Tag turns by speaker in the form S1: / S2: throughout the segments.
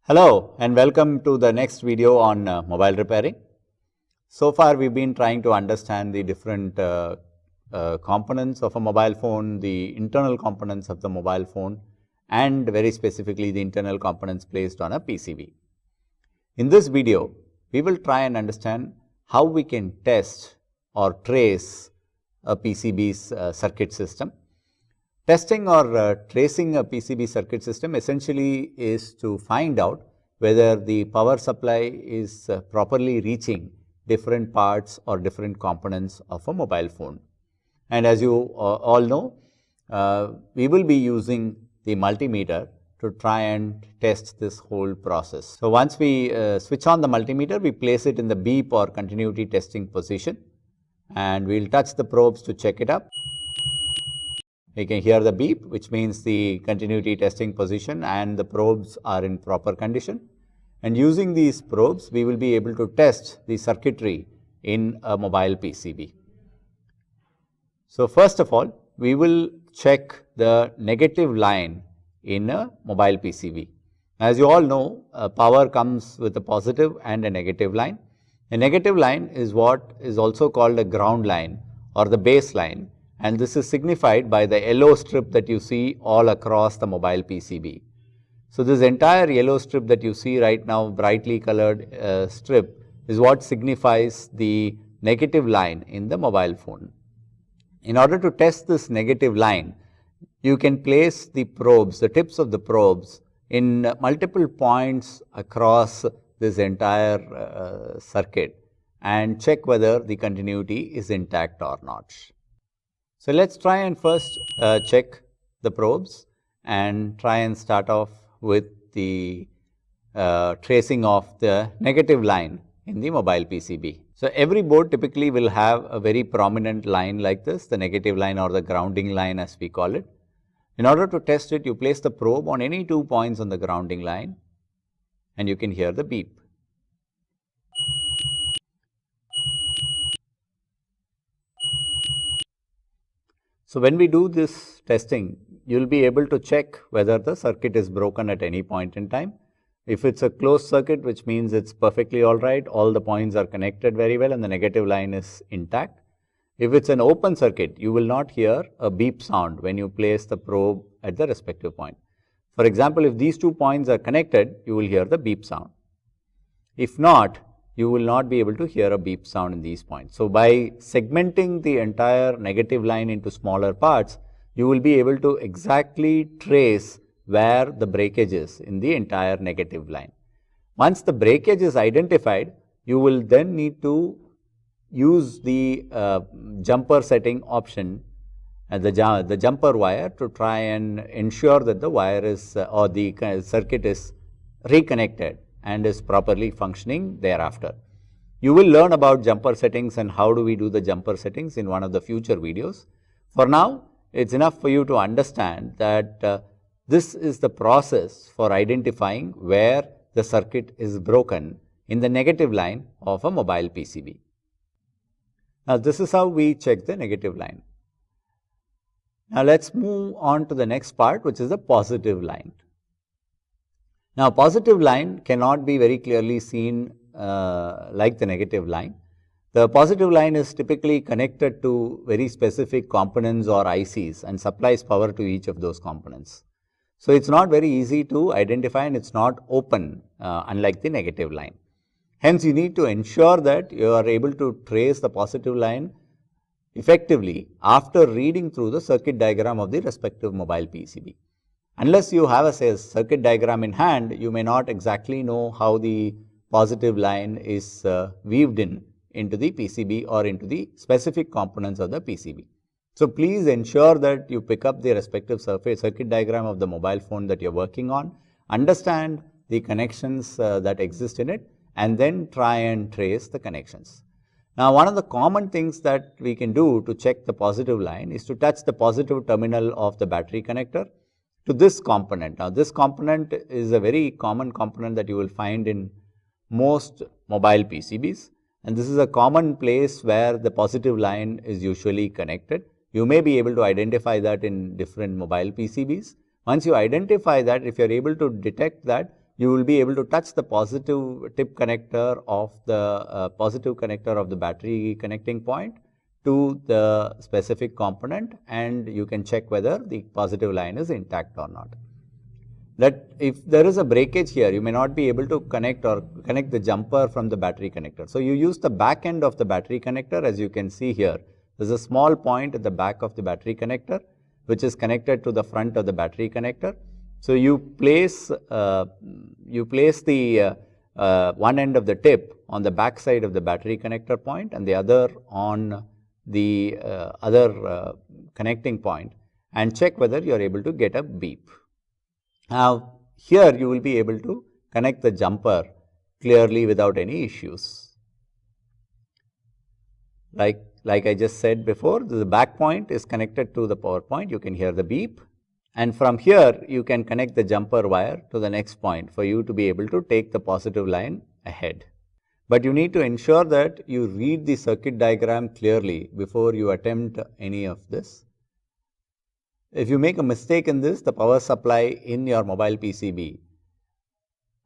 S1: Hello and welcome to the next video on mobile repairing. So far we have been trying to understand the different components of a mobile phone, the internal components of the mobile phone and very specifically the internal components placed on a PCB. In this video we will try and understand how we can test or trace a PCB's circuit system. Testing or tracing a PCB circuit system essentially is to find out whether the power supply is properly reaching different parts or different components of a mobile phone. And as you all know, we will be using the multimeter to try and test this whole process. So, once we switch on the multimeter, we place it in the beep or continuity testing position and we will touch the probes to check it up. We can hear the beep, which means the continuity testing position and the probes are in proper condition. And using these probes, we will be able to test the circuitry in a mobile PCB. So, first of all, we will check the negative line in a mobile PCB. As you all know, power comes with a positive and a negative line. A negative line is what is also called a ground line or the base line. And this is signified by the yellow strip that you see all across the mobile PCB. So, this entire yellow strip that you see right now, brightly colored strip, is what signifies the negative line in the mobile phone. In order to test this negative line, you can place the probes, the tips of the probes in multiple points across this entire circuit and check whether the continuity is intact or not. So, let us try and first check the probes and try and start off with the tracing of the negative line in the mobile PCB. So, every board typically will have a very prominent line like this, the negative line or the grounding line as we call it. In order to test it, you place the probe on any 2 points on the grounding line and you can hear the beep. So, when we do this testing, you will be able to check whether the circuit is broken at any point in time. If it is a closed circuit, which means it is perfectly alright, all the points are connected very well and the negative line is intact. If it is an open circuit, you will not hear a beep sound when you place the probe at the respective point. For example, if these 2 points are connected, you will hear the beep sound. If not, you will not be able to hear a beep sound in these points. So, by segmenting the entire negative line into smaller parts, you will be able to exactly trace where the breakage is in the entire negative line. Once the breakage is identified, you will then need to use the jumper setting option and the jumper wire to try and ensure that the wire is or the circuit is reconnected and is properly functioning thereafter. You will learn about jumper settings and how do we do the jumper settings in one of the future videos. For now, it is enough for you to understand that this is the process for identifying where the circuit is broken in the negative line of a mobile PCB. Now, this is how we check the negative line. Now, let us move on to the next part, which is the positive line. Now, positive line cannot be very clearly seen like the negative line. The positive line is typically connected to very specific components or ICs and supplies power to each of those components. So, it is not very easy to identify and it is not open unlike the negative line. Hence, you need to ensure that you are able to trace the positive line effectively after reading through the circuit diagram of the respective mobile PCB. Unless you have a circuit diagram in hand, you may not exactly know how the positive line is weaved into the PCB or into the specific components of the PCB. So, please ensure that you pick up the respective circuit diagram of the mobile phone that you are working on, understand the connections that exist in it and then try and trace the connections. Now, one of the common things that we can do to check the positive line is to touch the positive terminal of the battery connector to this component. Now, this component is a very common component that you will find in most mobile PCBs and this is a common place where the positive line is usually connected. You may be able to identify that in different mobile PCBs. Once you identify that, if you are able to detect that, you will be able to touch the positive tip connector of the battery connecting point to the specific component, and you can check whether the positive line is intact or not. That if there is a breakage here, you may not be able to connect the jumper from the battery connector. So, you use the back end of the battery connector. As you can see here, there is a small point at the back of the battery connector which is connected to the front of the battery connector. So, you place the one end of the tip on the back side of the battery connector point and the other on the other connecting point, and check whether you are able to get a beep. Now, here you will be able to connect the jumper clearly without any issues. Like I just said before, the back point is connected to the power point, you can hear the beep, and from here you can connect the jumper wire to the next point for you to be able to take the positive line ahead. But you need to ensure that you read the circuit diagram clearly before you attempt any of this. If you make a mistake in this, the power supply in your mobile PCB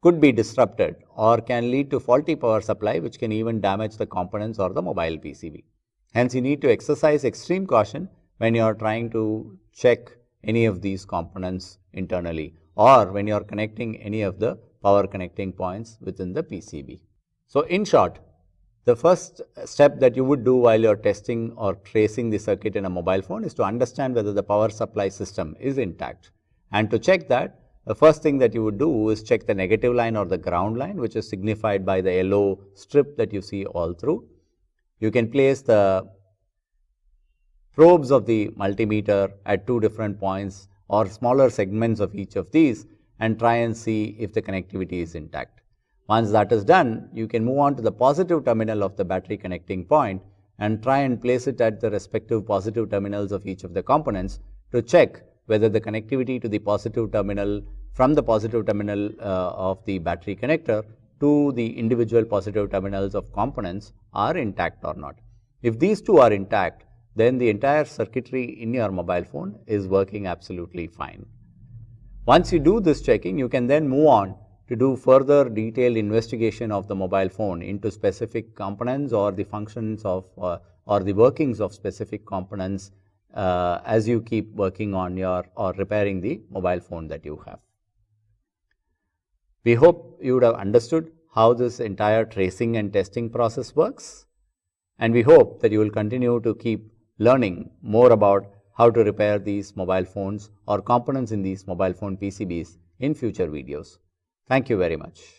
S1: could be disrupted or can lead to faulty power supply, which can even damage the components or the mobile PCB. Hence, you need to exercise extreme caution when you are trying to check any of these components internally, or when you are connecting any of the power connecting points within the PCB. So, in short, the first step that you would do while you are testing or tracing the circuit in a mobile phone is to understand whether the power supply system is intact. And to check that, the first thing that you would do is check the negative line or the ground line, which is signified by the yellow strip that you see all through. You can place the probes of the multimeter at two different points or smaller segments of each of these and try and see if the connectivity is intact. Once that is done, you can move on to the positive terminal of the battery connecting point and try and place it at the respective positive terminals of each of the components to check whether the connectivity to the positive terminal from the positive terminal of the battery connector to the individual positive terminals of components are intact or not. If these two are intact, then the entire circuitry in your mobile phone is working absolutely fine. Once you do this checking, you can then move on to do further detailed investigation of the mobile phone into specific components or the functions of or the workings of specific components as you keep working on your or repairing the mobile phone that you have. We hope you would have understood how this entire tracing and testing process works, and we hope that you will continue to keep learning more about how to repair these mobile phones or components in these mobile phone PCBs in future videos. Thank you very much.